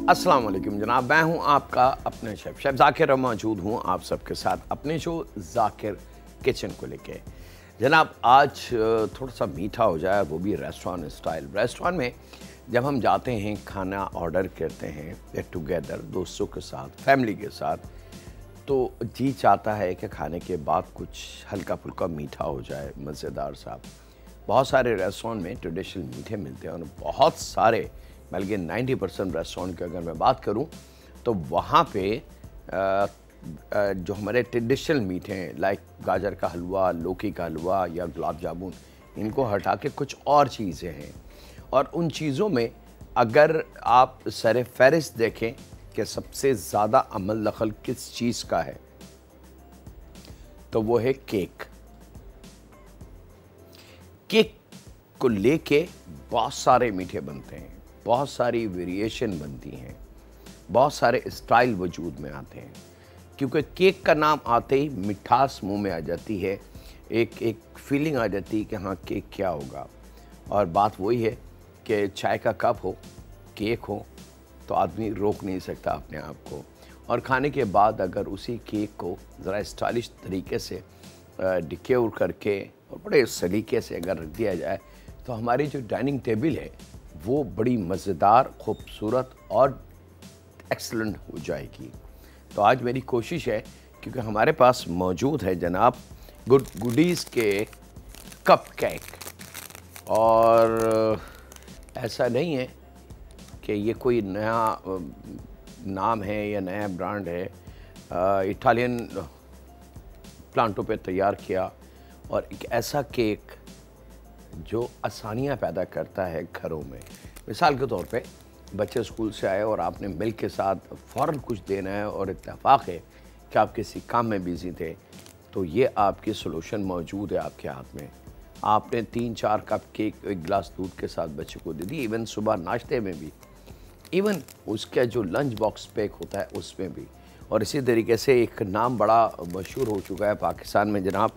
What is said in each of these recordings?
अस्सलाम वालेकुम जनाब, मैं हूं आपका अपने शेफ़ ज़ाकिर और मौजूद हूं आप सबके साथ अपने शो ज़ाकिर किचन को लेके। जनाब आज थोड़ा सा मीठा हो जाए, वो भी रेस्टोरेंट स्टाइल। रेस्टोरेंट में जब हम जाते हैं, खाना ऑर्डर करते हैं गेट टुगेदर दोस्तों के साथ, फैमिली के साथ, तो जी चाहता है कि खाने के बाद कुछ हल्का फुल्का मीठा हो जाए, मज़ेदार सा। बहुत सारे रेस्टोरेंट में ट्रेडिशनल मीठे मिलते हैं और बहुत सारे बल्कि 90% रेस्टोरेंट की अगर मैं बात करूं तो वहाँ पे जो हमारे ट्रेडिशनल मीठे हैं लाइक गाजर का हलवा, लौकी का हलवा या गुलाब जामुन, इनको हटा के कुछ और चीज़ें हैं। और उन चीज़ों में अगर आप सर फहरिस्त देखें कि सबसे ज़्यादा अमल दखल किस चीज़ का है, तो वो है केक। केक को लेके बहुत सारे मीठे बनते हैं, बहुत सारी वेरिएशन बनती हैं, बहुत सारे स्टाइल वजूद में आते हैं, क्योंकि केक का नाम आते ही मिठास मुंह में आ जाती है, एक फीलिंग आ जाती है कि हाँ केक क्या होगा। और बात वही है कि चाय का कप हो, केक हो, तो आदमी रोक नहीं सकता अपने आप को। और खाने के बाद अगर उसी केक को ज़रा स्टाइलिश तरीके से डिक्योर करके और बड़े सलीके से अगर रख दिया जाए, तो हमारी जो डाइनिंग टेबल है वो बड़ी मज़ेदार, खूबसूरत और एक्सलेंट हो जाएगी। तो आज मेरी कोशिश है, क्योंकि हमारे पास मौजूद है जनाब गुडीज़ के कप केक, और ऐसा नहीं है कि ये कोई नया नाम है या नया ब्रांड है, इटालियन प्लांटों पे तैयार किया, और एक ऐसा केक जो आसानियाँ पैदा करता है घरों में। मिसाल के तौर पे बच्चे स्कूल से आए और आपने मिल्क के साथ फ़ौरन कुछ देना है और इत्तेफाक है कि आप किसी काम में बिज़ी थे, तो ये आपकी सॉल्यूशन मौजूद है आपके हाथ में। आपने 3-4 कप केक एक गिलास दूध के साथ बच्चे को दे दी, इवन सुबह नाश्ते में भी, इवन उसका जो लंच बॉक्स पैक होता है उसमें भी। और इसी तरीके से एक नाम बड़ा मशहूर हो चुका है पाकिस्तान में जनाब,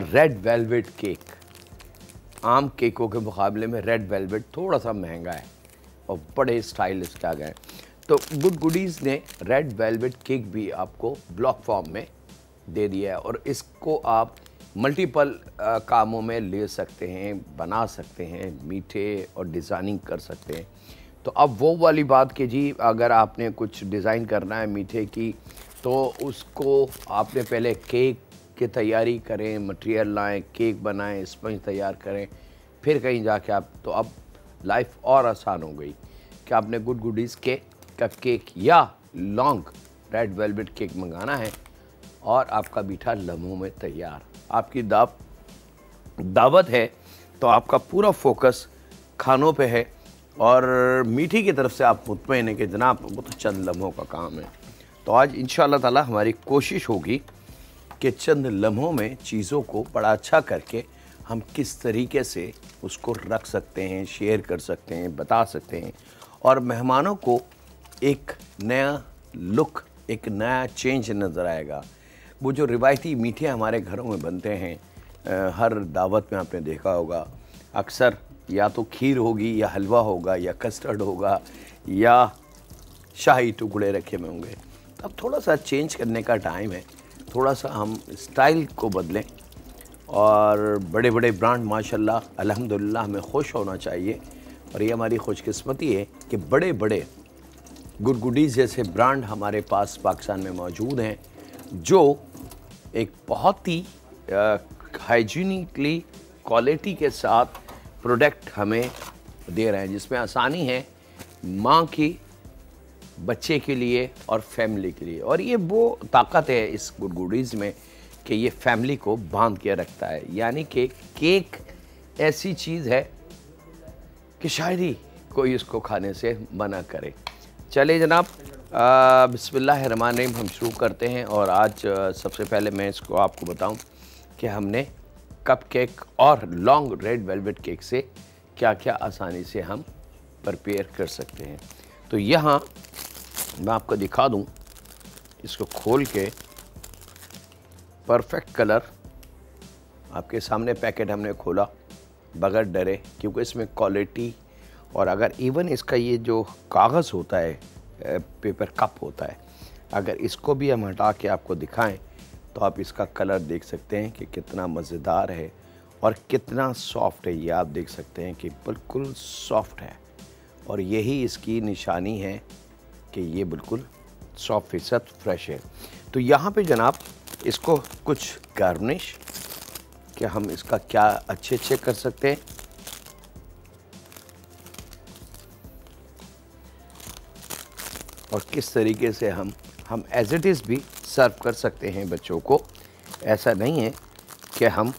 रेड वेलवेट केक। आम केकों के मुकाबले में रेड वेलवेट थोड़ा सा महंगा है और बड़े स्टाइलिश आ गए। तो गुडीज़ ने रेड वेलवेट केक भी आपको ब्लॉक फॉर्म में दे दिया है, और इसको आप मल्टीपल कामों में ले सकते हैं, बना सकते हैं, मीठे और डिज़ाइनिंग कर सकते हैं। तो अब वो वाली बात कि जी अगर आपने कुछ डिज़ाइन करना है मीठे की, तो उसको आपने पहले केक की तैयारी करें, मटेरियल लाएं, केक बनाएं, स्पंज तैयार करें, फिर कहीं जाके आप, तो अब लाइफ और आसान हो गई कि आपने गुडीज़ के कप केक या लॉन्ग रेड वेलवेट केक मंगाना है और आपका मीठा लम्हों में तैयार। आपकी दावत है तो आपका पूरा फोकस खानों पे है और मीठी की तरफ से आप मुतमईन हैं कि जनाब वो तो चंद लम्हों का काम है। तो आज इंशाअल्लाह ताला हमारी कोशिश होगी कि चंद लम्हों में चीज़ों को बड़ा अच्छा करके हम किस तरीके से उसको रख सकते हैं, शेयर कर सकते हैं, बता सकते हैं, और मेहमानों को एक नया लुक, एक नया चेंज नज़र आएगा। वो जो रिवायती मीठे हमारे घरों में बनते हैं, हर दावत में आपने देखा होगा, अक्सर या तो खीर होगी या हलवा होगा या कस्टर्ड होगा या शाही टुकड़े रखे हुए होंगे। अब थोड़ा सा चेंज करने का टाइम है, थोड़ा सा हम स्टाइल को बदलें, और बड़े बड़े ब्रांड माशाल्लाह अल्हम्दुलिल्लाह हमें खुश होना चाहिए, और ये हमारी खुशकिस्मती है कि बड़े बड़े गुडीज़ जैसे ब्रांड हमारे पास पाकिस्तान में मौजूद हैं, जो एक बहुत ही हाइजीनिकली क्वालिटी के साथ प्रोडक्ट हमें दे रहे हैं, जिसमें आसानी है माँ की, बच्चे के लिए और फैमिली के लिए। और ये वो ताकत है इस गुडीज़ में कि ये फैमिली को बांध के रखता है। यानी कि केक ऐसी चीज़ है कि शायद ही कोई इसको खाने से मना करे। चलिए जनाब, बिस्मिल्लाहिर्रहमानिर्रहीम हम शुरू करते हैं। और आज सबसे पहले मैं इसको आपको बताऊं कि हमने कप केक और लॉन्ग रेड वेलवेट केक से क्या क्या आसानी से हम प्रिपेयर कर सकते हैं। तो यहाँ मैं आपको दिखा दूं, इसको खोल के परफेक्ट कलर आपके सामने पैकेट हमने खोला बगैर डरे, क्योंकि इसमें क्वालिटी और अगर इवन इसका ये जो कागज़ होता है, पेपर कप होता है, अगर इसको भी हम हटा के आपको दिखाएं तो आप इसका कलर देख सकते हैं कि कितना मज़ेदार है और कितना सॉफ्ट है। ये आप देख सकते हैं कि बिल्कुल सॉफ्ट है और यही इसकी निशानी है कि ये बिल्कुल 100% फ्रेश है। तो यहाँ पे जनाब इसको कुछ गार्निश कि हम इसका क्या अच्छे कर सकते हैं। और किस तरीके से हम एज इट इज़ भी सर्व कर सकते हैं बच्चों को। ऐसा नहीं है कि हम,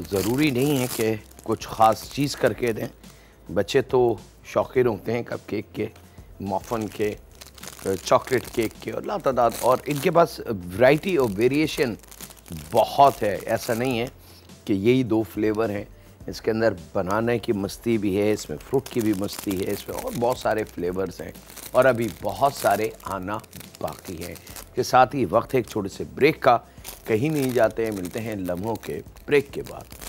ज़रूरी नहीं है कि कुछ ख़ास चीज़ करके दें। बच्चे तो शौकीन होते हैं कप केक के, मफ़न के, चॉकलेट केक के और लातादाद, और इनके पास वैरायटी और वेरिएशन बहुत है। ऐसा नहीं है कि यही 2 फ्लेवर हैं, इसके अंदर बनाने की मस्ती भी है, इसमें फ्रूट की भी मस्ती है, इसमें और बहुत सारे फ्लेवर्स हैं और अभी बहुत सारे आना बाकी हैं। के साथ ही वक्त है एक छोटे से ब्रेक का। कहीं नहीं जाते हैं, मिलते हैं लम्हों के ब्रेक के बाद।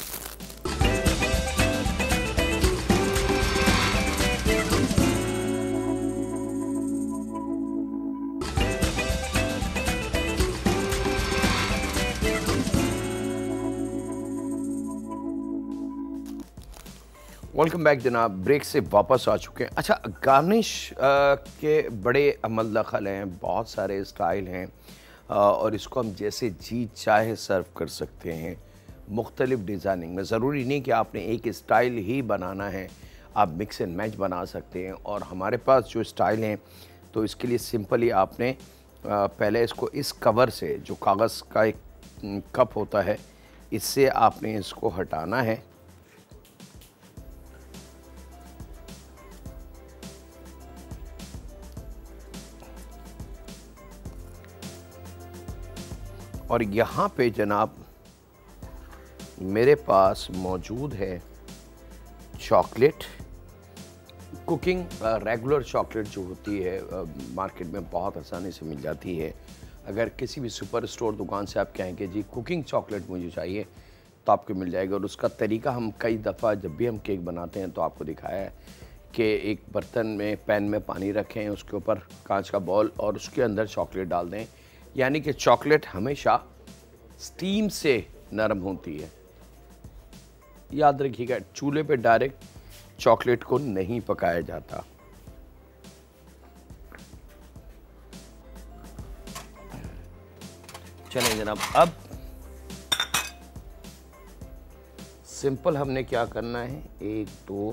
वेलकम बैक जनाब, ब्रेक से वापस आ चुके हैं। अच्छा, गार्निश के बड़े अमल दखल हैं, बहुत सारे स्टाइल हैं और इसको हम जैसे जी चाहे सर्व कर सकते हैं मुख्तलिफ डिज़ाइनिंग में। ज़रूरी नहीं कि आपने एक स्टाइल ही बनाना है, आप मिक्स एंड मैच बना सकते हैं। और हमारे पास जो स्टाइल हैं तो इसके लिए सिंपली आपने पहले इसको इस कवर से, जो कागज़ का एक कप होता है, इससे आपने इसको हटाना है। और यहाँ पे जनाब मेरे पास मौजूद है चॉकलेट, कुकिंग रेगुलर चॉकलेट जो होती है मार्केट में बहुत आसानी से मिल जाती है। अगर किसी भी सुपर स्टोर दुकान से आप कहेंगे जी कुकिंग चॉकलेट मुझे चाहिए तो आपको मिल जाएगा। और उसका तरीका हम कई दफ़ा जब भी हम केक बनाते हैं तो आपको दिखाया है कि एक बर्तन में, पैन में पानी रखें, उसके ऊपर कांच का बॉल और उसके अंदर चॉकलेट डाल दें। यानी कि चॉकलेट हमेशा स्टीम से नरम होती है। याद रखिएगा, चूल्हे पे डायरेक्ट चॉकलेट को नहीं पकाया जाता। चलें जनाब, अब सिंपल हमने क्या करना है, 1 2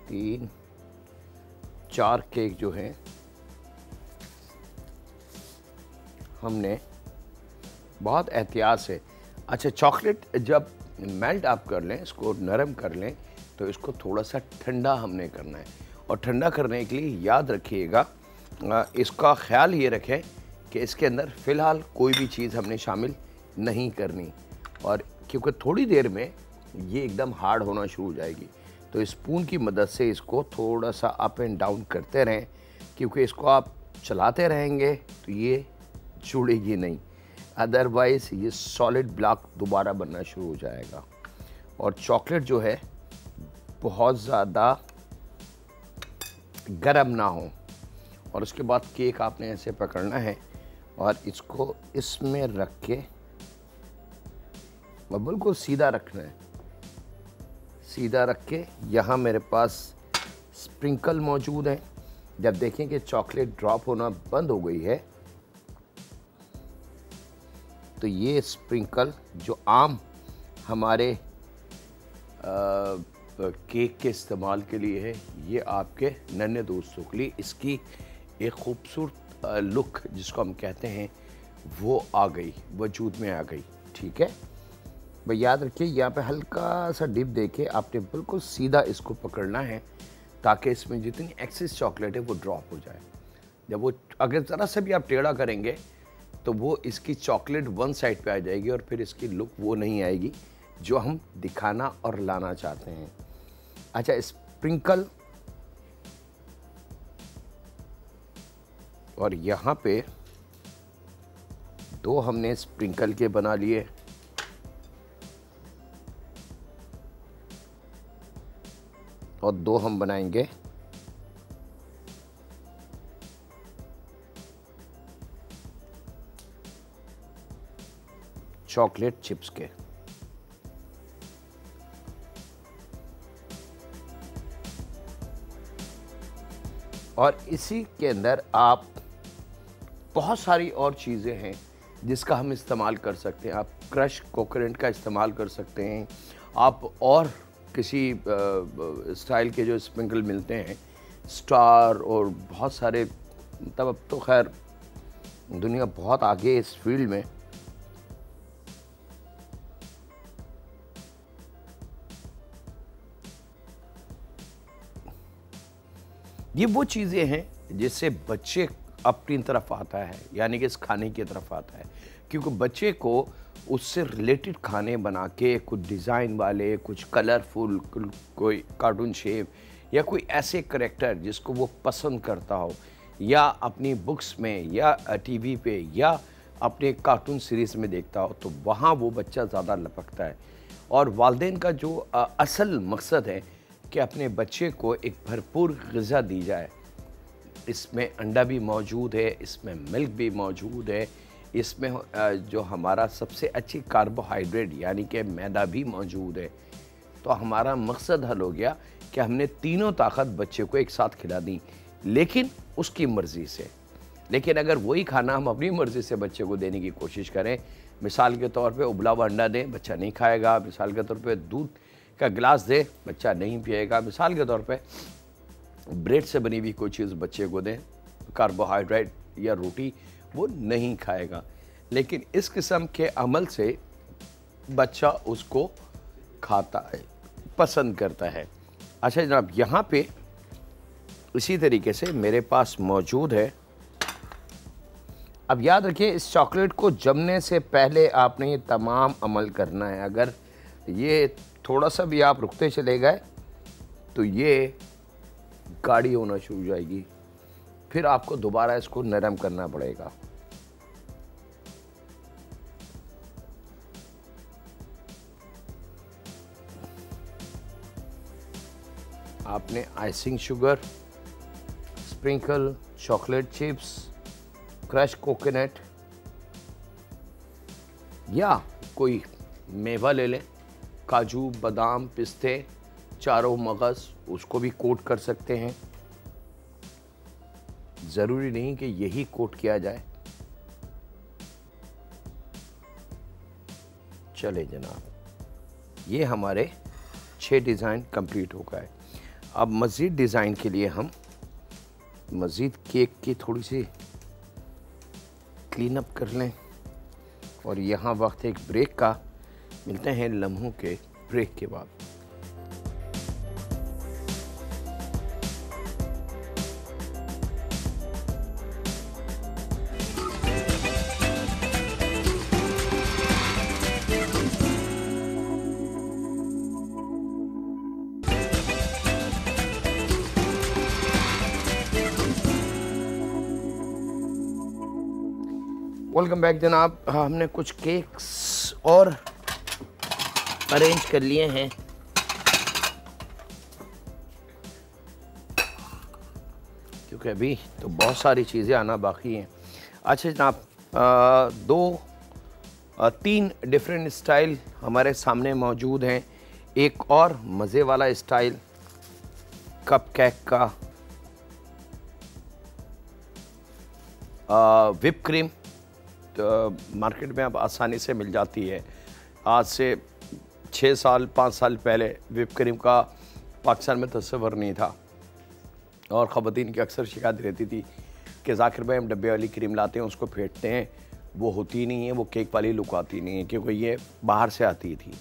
3 4 केक जो हैं हमने बहुत एहतियात से, अच्छा चॉकलेट जब मेल्ट आप कर लें, इसको नरम कर लें, तो इसको थोड़ा सा ठंडा हमने करना है। और ठंडा करने के लिए याद रखिएगा, इसका ख्याल ये रखें कि इसके अंदर फ़िलहाल कोई भी चीज़ हमने शामिल नहीं करनी। और क्योंकि थोड़ी देर में ये एकदम हार्ड होना शुरू हो जाएगी, तो स्पून की मदद से इसको थोड़ा सा अप एंड डाउन करते रहें, क्योंकि इसको आप चलाते रहेंगे तो ये जुड़ेगी नहीं, अदरवाइज़ ये सॉलिड ब्लॉक दोबारा बनना शुरू हो जाएगा। और चॉकलेट जो है बहुत ज़्यादा गर्म ना हो। और उसके बाद केक आपने ऐसे पकड़ना है और इसको इसमें रख के बिल्कुल सीधा रखना है। सीधा रख के यहाँ मेरे पास स्प्रिंकल मौजूद है। जब देखें कि चॉकलेट ड्रॉप होना बंद हो गई है तो ये स्प्रिंकल जो आम हमारे केक के इस्तेमाल के लिए है, ये आपके नन्हे दोस्तों के लिए इसकी एक खूबसूरत लुक जिसको हम कहते हैं वो आ गई, वजूद में आ गई। ठीक है भाई, याद रखिए यहाँ पे हल्का सा डिप देके आपने बिल्कुल सीधा इसको पकड़ना है ताकि इसमें जितनी एक्सेस चॉकलेट है वो ड्रॉप हो जाए। जब वो, अगर ज़रा सा भी आप टेढ़ा करेंगे तो वो इसकी चॉकलेट वन साइड पे आ जाएगी और फिर इसकी लुक वो नहीं आएगी जो हम दिखाना और लाना चाहते हैं। अच्छा, स्प्रिंकल, और यहाँ पे 2 हमने स्प्रिंकल के बना लिए। और 2 हम बनाएंगे चॉकलेट चिप्स के। और इसी के अंदर आप बहुत सारी और चीज़ें हैं जिसका हम इस्तेमाल कर सकते हैं। आप क्रश कोकोनट का इस्तेमाल कर सकते हैं, आप और किसी स्टाइल के जो स्प्रिंकल मिलते हैं, स्टार और बहुत सारे, तब अब तो खैर दुनिया बहुत आगे इस फील्ड में। ये वो चीज़ें हैं जिससे बच्चे अपनी तरफ आता है, यानी कि इस खाने की तरफ आता है, क्योंकि बच्चे को उससे रिलेटेड खाने बना के कुछ डिज़ाइन वाले, कुछ कलरफुल, कोई कार्टून शेप या कोई ऐसे करेक्टर जिसको वो पसंद करता हो, या अपनी बुक्स में या टीवी पे या अपने कार्टून सीरीज़ में देखता हो, तो वहाँ वो बच्चा ज़्यादा लपकता है। और वालिदैन का जो असल मकसद है कि अपने बच्चे को एक भरपूर ग़िज़ा दी जाए। इसमें अंडा भी मौजूद है, इसमें मिल्क भी मौजूद है, इसमें जो हमारा सबसे अच्छी कार्बोहाइड्रेट यानी कि मैदा भी मौजूद है। तो हमारा मकसद हल हो गया कि हमने तीनों ताकत बच्चे को एक साथ खिला दी, लेकिन उसकी मर्ज़ी से। लेकिन अगर वही खाना हम अपनी मर्ज़ी से बच्चे को देने की कोशिश करें, मिसाल के तौर पे उबला हुआ अंडा दें, बच्चा नहीं खाएगा। मिसाल के तौर पे दूध का गिलास दे, बच्चा नहीं पिएगा। मिसाल के तौर पे ब्रेड से बनी हुई कोई चीज़ बच्चे को दें, कार्बोहाइड्रेट या रोटी, वो नहीं खाएगा। लेकिन इस किस्म के अमल से बच्चा उसको खाता है, पसंद करता है। अच्छा जनाब, यहाँ पे इसी तरीके से मेरे पास मौजूद है। अब याद रखिए, इस चॉकलेट को जमने से पहले आपने ये तमाम अमल करना है। अगर ये थोड़ा सा भी आप रुकते चले गए तो ये गाढ़ी होना शुरू हो जाएगी, फिर आपको दोबारा इसको नरम करना पड़ेगा। आपने icing sugar, sprinkle, chocolate chips, crush coconut या कोई मेवा ले लें, काजू, बादाम, पिस्ते, चारों मगज़, उसको भी कोट कर सकते हैं। ज़रूरी नहीं कि यही कोट किया जाए। चले जनाब, ये हमारे 6 डिज़ाइन कंप्लीट हो गए। अब मज़ीद डिज़ाइन के लिए हम मज़ीद केक की थोड़ी सी क्लीन अप कर लें। और यहाँ वक्त एक ब्रेक का, मिलते हैं लम्हों के ब्रेक के बाद। वेलकम बैक जनाब। हमने कुछ केक्स और अरेंज कर लिए हैं। क्योंकि अभी तो बहुत सारी चीज़ें आना बाकी हैं। अच्छा जनाब, 3 डिफरेंट स्टाइल हमारे सामने मौजूद हैं। एक और मज़े वाला स्टाइल कप केक का, विप क्रीम मार्केट में अब आसानी से मिल जाती है। आज से 6 साल 5 साल पहले विप क्रीम का पाकिस्तान में तस्वर नहीं था, और ख़वातीन की अक्सर शिकायत रहती थी कि ज़ाकिर भाई हम डब्बे वाली क्रीम लाते हैं, उसको फेंटते हैं, वो होती नहीं है, वो केक वाली लुक आती नहीं है, क्योंकि ये बाहर से आती थी।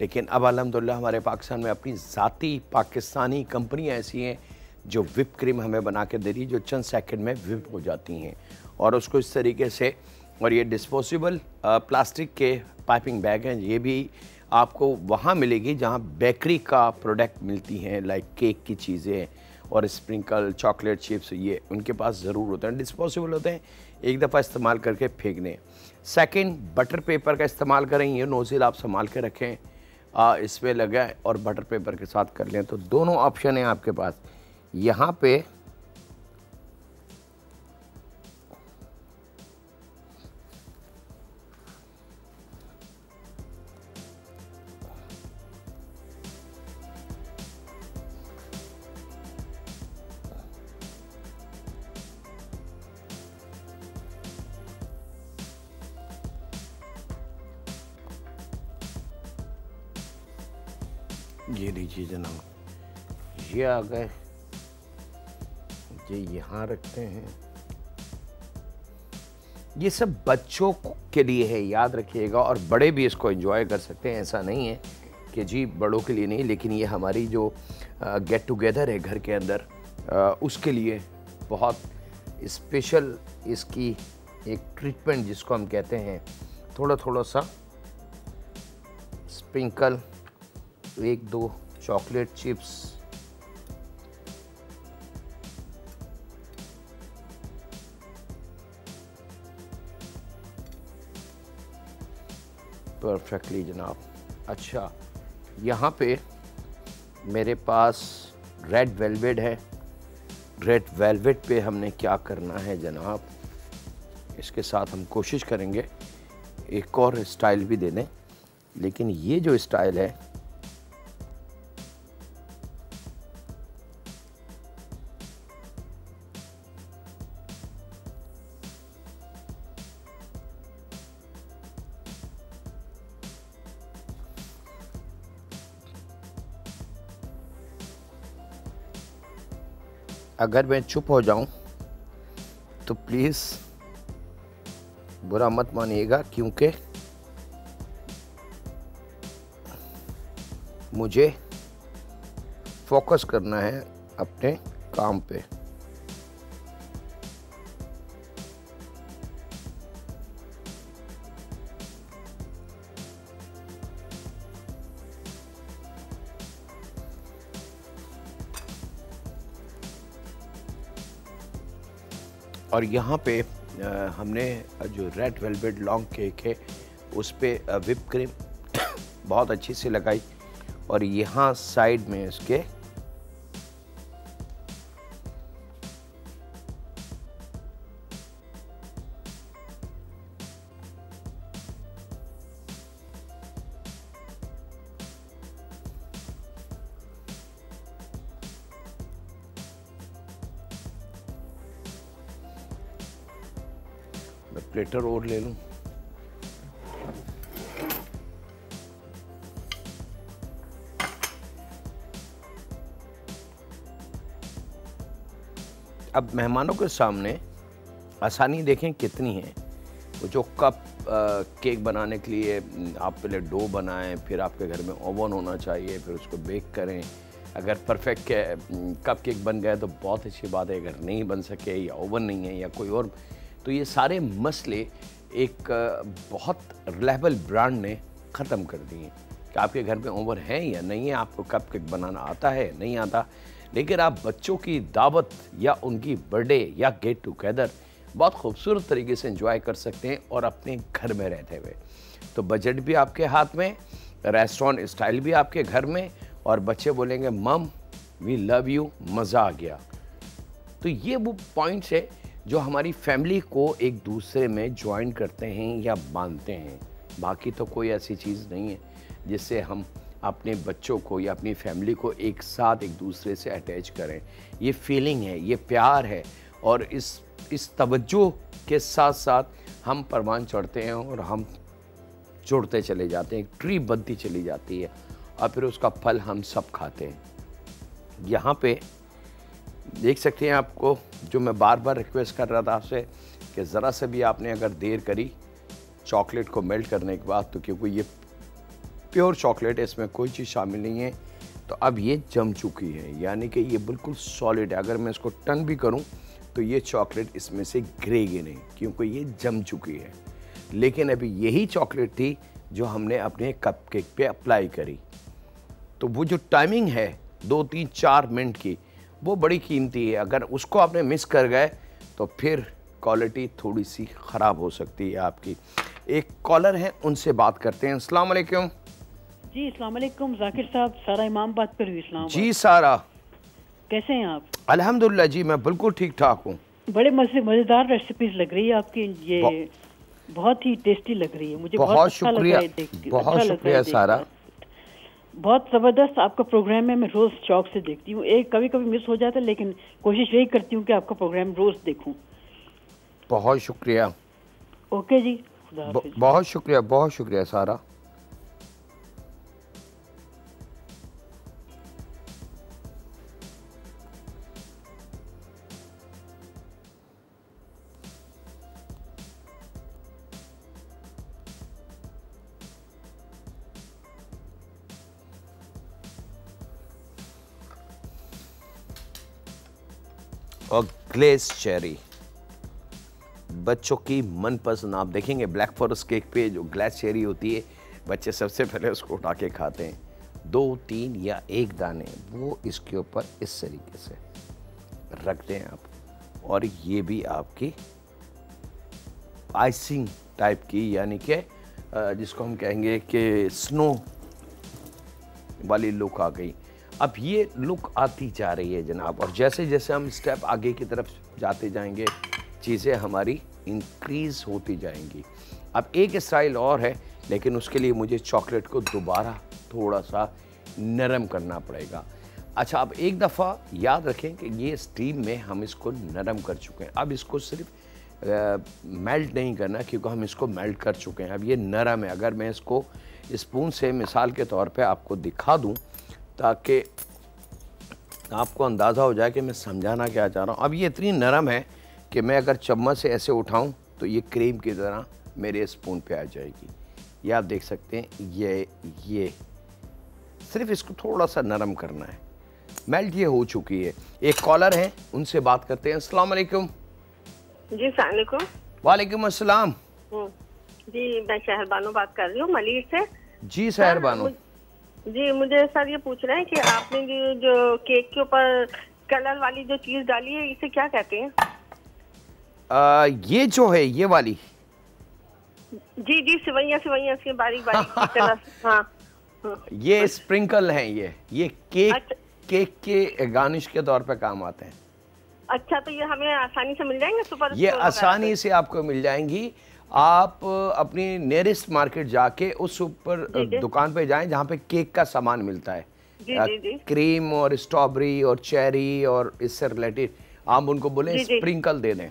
लेकिन अब अल्हम्दुलिल्लाह हमारे पाकिस्तान में अपनी ज़ाती पाकिस्तानी कंपनियाँ ऐसी हैं जो विप क्रीम हमें बना के दे रही, जो चंद सेकंड में विप हो जाती हैं। और उसको इस तरीके से, और ये डिस्पोजेबल प्लास्टिक के पाइपिंग बैग हैं, ये भी आपको वहाँ मिलेगी जहाँ बेकरी का प्रोडक्ट मिलती हैं, लाइक केक की चीज़ें और स्प्रिंकल, चॉकलेट चिप्स, ये उनके पास ज़रूर होते हैं। डिस्पोजेबल होते हैं, एक दफ़ा इस्तेमाल करके फेंक दें। सेकंड, बटर पेपर का इस्तेमाल करें, ये नोज़ल आप संभाल के रखें। इसमें लगाएं और बटर पेपर के साथ कर लें। तो दोनों ऑप्शन हैं आपके पास। यहाँ पे ये लीजिए जनाब, ये आ गए, ये यहाँ रखते हैं। ये सब बच्चों के लिए है, याद रखिएगा, और बड़े भी इसको एंजॉय कर सकते हैं। ऐसा नहीं है कि जी बड़ों के लिए नहीं, लेकिन ये हमारी जो गेट टुगेदर है घर के अंदर, उसके लिए बहुत स्पेशल इसकी एक ट्रीटमेंट जिसको हम कहते हैं। थोड़ा थोड़ा सा स्प्रिंकल, 1-2 चॉकलेट चिप्स, परफेक्टली जनाब। अच्छा, यहाँ पे मेरे पास रेड वेलवेट है। रेड वेलवेट पे हमने क्या करना है जनाब, इसके साथ हम कोशिश करेंगे एक और स्टाइल भी दे दें, लेकिन ये जो स्टाइल है अगर मैं चुप हो जाऊं तो प्लीज़ बुरा मत मानिएगा, क्योंकि मुझे फोकस करना है अपने काम पे। और यहाँ पे हमने जो रेड वेलवेट लॉन्ग केक है उस पर विप क्रीम बहुत अच्छी से लगाई, और यहाँ साइड में इसके प्लेटर और ले लूं। अब मेहमानों के सामने आसानी देखें कितनी है। वो जो कप केक बनाने के लिए आप पहले डो बनाएं, फिर आपके घर में ओवन होना चाहिए, फिर उसको बेक करें। अगर परफेक्ट कप केक बन गया तो बहुत अच्छी बात है, अगर नहीं बन सके या ओवन नहीं है या कोई और, तो ये सारे मसले एक बहुत रिलायबल ब्रांड ने ख़त्म कर दिए कि आपके घर में ओवन है या नहीं है, आपको कप केक बनाना आता है नहीं आता, लेकिन आप बच्चों की दावत या उनकी बर्थडे या गेट टुगेदर बहुत खूबसूरत तरीके से एंजॉय कर सकते हैं और अपने घर में रहते हुए। तो बजट भी आपके हाथ में, रेस्टोरेंट स्टाइल भी आपके घर में, और बच्चे बोलेंगे मम वी लव यू, मज़ा आ गया। तो ये वो पॉइंट्स है जो हमारी फैमिली को एक दूसरे में ज्वाइन करते हैं या बांधते हैं। बाकी तो कोई ऐसी चीज़ नहीं है जिससे हम अपने बच्चों को या अपनी फैमिली को एक साथ एक दूसरे से अटैच करें। ये फीलिंग है, ये प्यार है, और इस तवज्जो के साथ साथ हम परवान चढ़ते हैं और हम जुड़ते चले जाते हैं, एक ट्री बनती चली जाती है और फिर उसका फल हम सब खाते हैं। यहाँ पे देख सकते हैं आपको, जो मैं बार बार रिक्वेस्ट कर रहा था आपसे कि ज़रा से भी आपने अगर देर करी चॉकलेट को मेल्ट करने के बाद, तो क्योंकि ये प्योर चॉकलेट है, इसमें कोई चीज़ शामिल नहीं है, तो अब ये जम चुकी है, यानी कि ये बिल्कुल सॉलिड है। अगर मैं इसको टर्न भी करूं तो ये चॉकलेट इसमें से गिरेगी नहीं, क्योंकि ये जम चुकी है। लेकिन अभी यही चॉकलेट थी जो हमने अपने कपकेक पे अप्लाई करी, तो वो जो टाइमिंग है 2, 3, 4 मिनट की, वो बड़ी कीमती है। अगर उसको आपने मिस कर गए तो फिर क्वालिटी थोड़ी सी ख़राब हो सकती है आपकी। एक कॉलर है, उनसे बात करते हैं। अस्सलाम वालेकुम। जी अस्सलाम वालेकुम जाकिर साहब, सारा इमाम बात कर रही हूँ इस्लामाबाद। जी सारा, कैसे हैं आप? अल्हम्दुलिल्लाह जी, मैं बिल्कुल ठीक ठाक हूँ। बड़े मज़ेदार रेसिपीज लग रही है आपकी ये, बहुत ही टेस्टी लग रही है, मुझे बहुत अच्छा लग रहा है देख के, बहुत शुक्रिया सारा। बहुत ज़बरदस्त आपका प्रोग्राम है, मैं रोज़ शौक से देखती हूँ। एक कभी कभी मिस हो जाता है, लेकिन कोशिश यही करती हूँ कि आपका प्रोग्राम रोज़ देखूँ। बहुत शुक्रिया। ओके जी, खुदा हाफिज़। बहुत शुक्रिया सारा। और ग्लेज चेरी बच्चों की मनपसंद, आप देखेंगे ब्लैक फॉरेस्ट केक पे जो ग्लेज चेरी होती है, बच्चे सबसे पहले उसको उठा के खाते हैं। 2, 3 या 1 दाने वो इसके ऊपर इस तरीके से रख दें आप, और ये भी आपकी आइसिंग टाइप की, यानी कि जिसको हम कहेंगे कि स्नो वाली लुक आ गई। अब ये लुक आती जा रही है जनाब, और जैसे जैसे हम स्टेप आगे की तरफ जाते जाएंगे चीज़ें हमारी इंक्रीज़ होती जाएंगी। अब एक स्टाइल और है, लेकिन उसके लिए मुझे चॉकलेट को दोबारा थोड़ा सा नरम करना पड़ेगा। अच्छा, अब एक दफ़ा याद रखें कि ये स्टीम में हम इसको नरम कर चुके हैं। अब इसको सिर्फ मेल्ट नहीं करना, क्योंकि हम इसको मेल्ट कर चुके हैं। अब ये नरम है। अगर मैं इसको स्पून से मिसाल के तौर पे आपको दिखा दूं ताकि आपको अंदाज़ा हो जाए कि मैं समझाना क्या चाह रहा हूँ। अब ये इतनी नरम है कि मैं अगर चम्मच से ऐसे उठाऊं तो ये क्रीम की तरह मेरे स्पून पे आ जाएगी। ये आप देख सकते हैं। ये सिर्फ इसको थोड़ा सा नरम करना है। मेल्ट ये हो चुकी है। एक कॉलर है, उनसे बात करते हैं। अस्सलाम वालेकुम। जी अस्सलाम वालेकुम। वालेकुम अस्सलाम। जी मैं शहर बानो बात कर रही हूँ मलिक से। जी शहर बानो जी, मुझे सर ये पूछ रहे हैं कि आपने जो केक के ऊपर कलर वाली जो चीज डाली है, इसे क्या कहते हैं? ये जो है ये वाली। जी जी, सिवैया से बारीक बारीक हाँ। ये स्प्रिंकल हैं। ये केक अच्छा। केक के गार्निश के तौर पे काम आते हैं। अच्छा, तो ये हमें आसानी से मिल जाएंगे सुपर? ये आसानी से आपको मिल जाएंगी। आप अपनी नियरेस्ट मार्केट जाके उस ऊपर दुकान पे जाएं जहाँ पे केक का सामान मिलता है। जी। क्रीम और स्ट्रॉबेरी और चेरी और इससे रिलेटेड, आप उनको बोले स्प्रिंकल दे दें।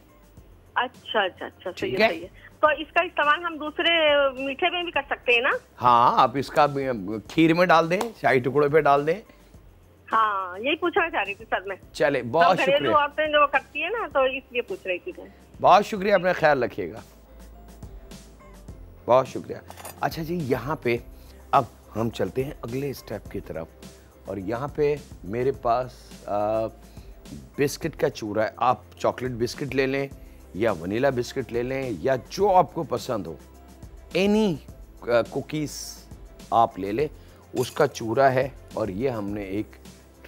अच्छा, सही है। तो इसका इस्तेमाल हम दूसरे मीठे में भी कर सकते हैं ना? हाँ, आप इसका खीर में डाल दें, शाही टुकड़े पे डाल दें। हाँ, यही पूछना चाह रही थी सर मैं। चले, बहुत शुक्रिया। औरतें जो करती है ना, तो इसलिए पूछ रही थी। बहुत शुक्रिया, अपना ख्याल रखिएगा। बहुत शुक्रिया। अच्छा जी, यहाँ पे अब हम चलते हैं अगले स्टेप की तरफ, और यहाँ पे मेरे पास बिस्किट का चूरा है। आप चॉकलेट बिस्किट ले लें या वनीला बिस्किट ले लें, या जो आपको पसंद हो, एनी कुकीज़ आप ले लें, उसका चूरा है। और ये हमने एक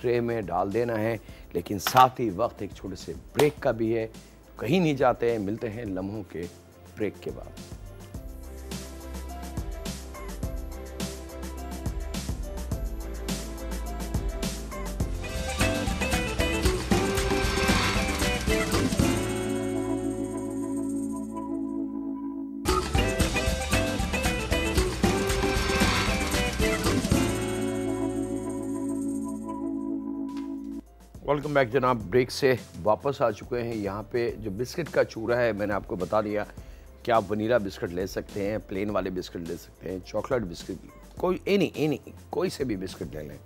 ट्रे में डाल देना है। लेकिन साथ ही वक्त एक छोटे से ब्रेक का भी है। कहीं नहीं जाते हैं, मिलते हैं लम्हों के ब्रेक के बाद। वेलकम बैक जनाब। ब्रेक से वापस आ चुके हैं। यहाँ पे जो बिस्किट का चूरा है, मैंने आपको बता दिया कि आप वनीला बिस्किट ले सकते हैं, प्लेन वाले बिस्किट ले सकते हैं, चॉकलेट बिस्किट, कोई एनी कोई से भी बिस्किट ले लें।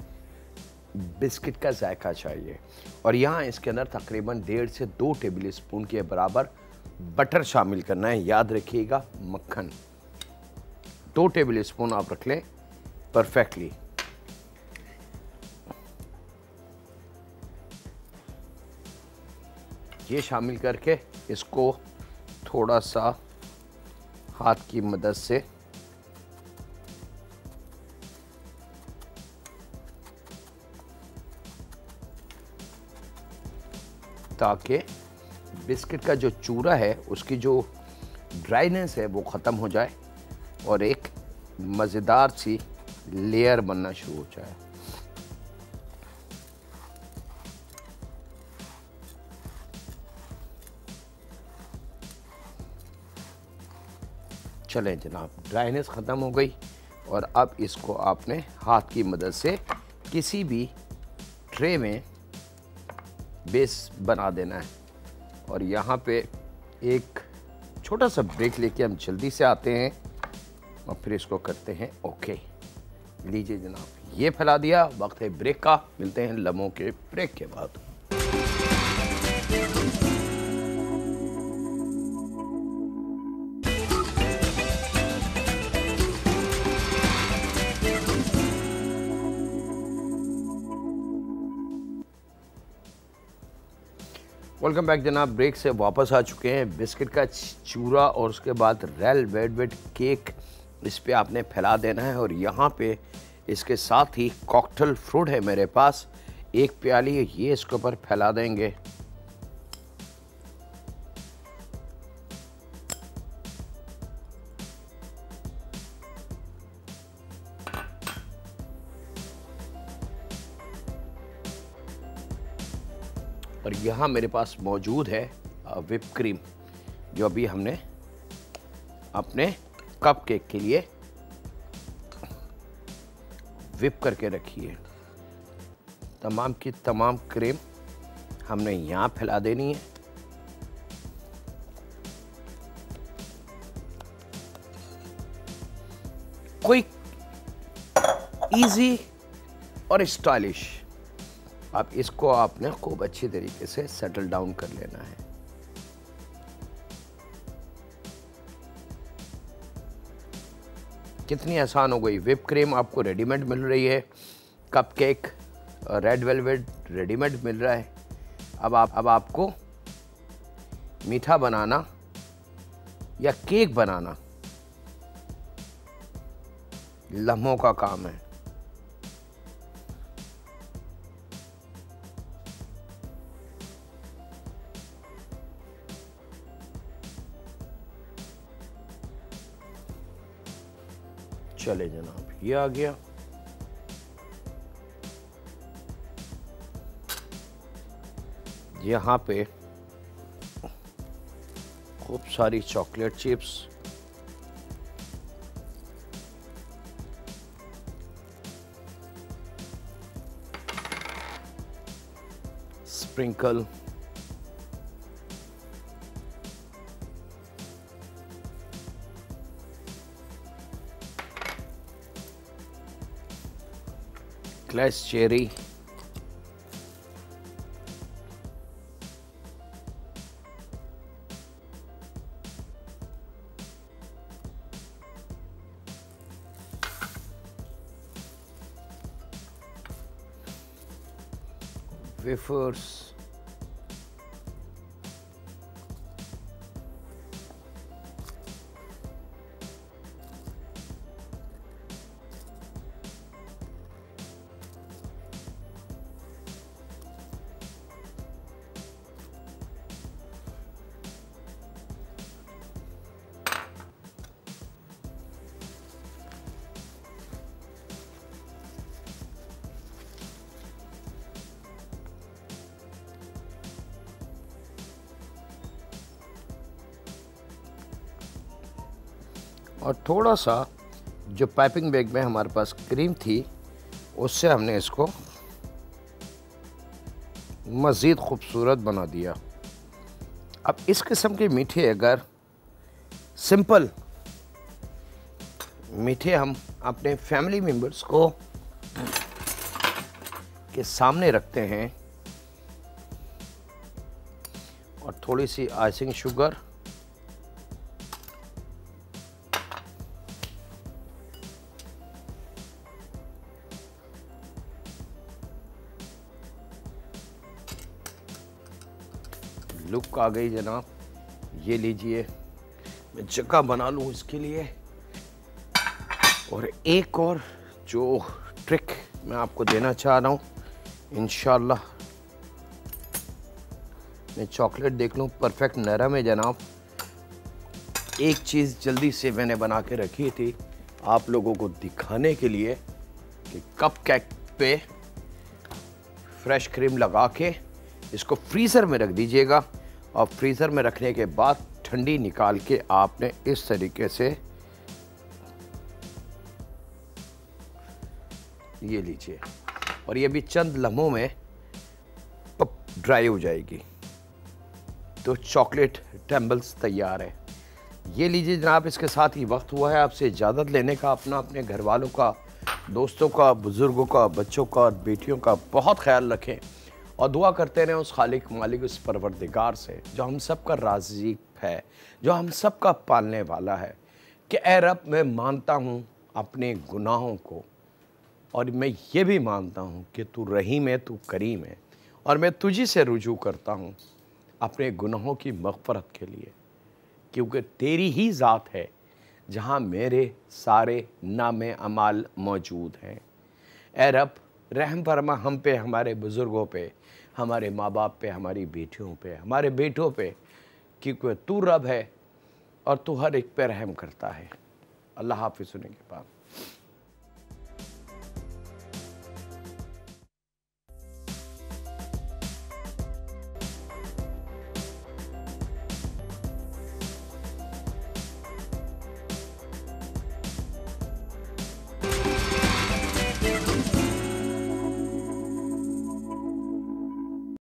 बिस्किट का जायका चाहिए। और यहाँ इसके अंदर तकरीबन 1.5 से 2 टेबल स्पून के बराबर बटर शामिल करना है। याद रखिएगा, मक्खन 2 टेबल स्पून आप रख लें परफेक्टली। ये शामिल करके इसको थोड़ा सा हाथ की मदद से ताकि बिस्किट का जो चूरा है उसकी जो ड्राइनेस है वो ख़त्म हो जाए और एक मज़ेदार सी लेयर बनना शुरू हो जाए। चलें जनाब, ड्राइनेस ख़त्म हो गई और अब इसको आपने हाथ की मदद से किसी भी ट्रे में बेस बना देना है। और यहाँ पे एक छोटा सा ब्रेक लेके हम जल्दी से आते हैं और फिर इसको करते हैं ओके। लीजिए जनाब, ये फैला दिया। वक्त है ब्रेक का, मिलते हैं लम्हों के ब्रेक के बाद। वेलकम बैक जनाब, ब्रेक से वापस आ चुके हैं। बिस्किट का चूरा और उसके बाद रेड वेलवेट केक इस पे आपने फैला देना है। और यहाँ पे इसके साथ ही कॉकटेल फ्रूट है मेरे पास, एक प्याली, ये इसके ऊपर फैला देंगे। और यहाँ मेरे पास मौजूद है व्हिप क्रीम, जो अभी हमने अपने कप केक के लिए व्हिप करके रखी है। तमाम की तमाम क्रीम हमने यहाँ फैला देनी है। क्विक, इजी और स्टाइलिश। अब इसको आपने खूब अच्छी तरीके से सेटल डाउन कर लेना है। कितनी आसान हो गई। व्हिप क्रीम आपको रेडीमेड मिल रही है, cupcake red velvet readymade मिल रहा है। अब आपको मीठा बनाना या केक बनाना लम्हों का काम है। चले जनाब, ये आ गया। यहाँ पे खूब सारी chocolate chips, sprinkle, glass cherry, wafers, और थोड़ा सा जो पाइपिंग बैग में हमारे पास क्रीम थी उससे हमने इसको मज़ीद खूबसूरत बना दिया। अब इस किस्म के मीठे, अगर सिंपल मीठे हम अपने फैमिली मेम्बर्स को के सामने रखते हैं और थोड़ी सी आइसिंग शुगर, लुक आ गई जनाब। ये लीजिए, मैं जगह बना लूँ इसके लिए। और एक और जो ट्रिक मैं आपको देना चाह रहा हूँ, इंशाल्लाह मैं चॉकलेट देख लूँ परफेक्ट नरम है जनाब। एक चीज़ जल्दी से मैंने बना के रखी थी आप लोगों को दिखाने के लिए। कि कप केक पे फ्रेश क्रीम लगा के इसको फ्रीज़र में रख दीजिएगा, और फ्रीज़र में रखने के बाद ठंडी निकाल के आपने इस तरीके से ये लीजिए, और ये भी चंद लम्हों में ड्राई हो जाएगी। तो चॉकलेट टेम्बल्स तैयार है। ये लीजिए जनाब, इसके साथ ही वक्त हुआ है आपसे इजाज़त लेने का। अपने घर वालों का, दोस्तों का, बुज़ुर्गों का, बच्चों का और बेटियों का बहुत ख्याल रखें, और दुआ करते रहें उस खालिक मालिक, उस परवरदिगार से जो हम सब का राज़िक है, जो हम सब का पालने वाला है, कि ए रब, मैं मानता हूँ अपने गुनाहों को, और मैं ये भी मानता हूँ कि तू रहीम है, तू करीम है, और मैं तुझी से रुजू करता हूँ अपने गुनाहों की मग़फ़रत के लिए, क्योंकि तेरी ही ज़ात है जहाँ मेरे सारे नामे अमाल मौजूद हैं। ए रब, रहम फरमा हम पे, हमारे बुज़ुर्गों पे, हमारे माँ बाप पे, हमारी बेटियों पे, हमारे बेटों पे, क्योंकि तू रब है और तू हर एक पे रहम करता है। अल्लाह हाफ़िज़। सुनने के बाद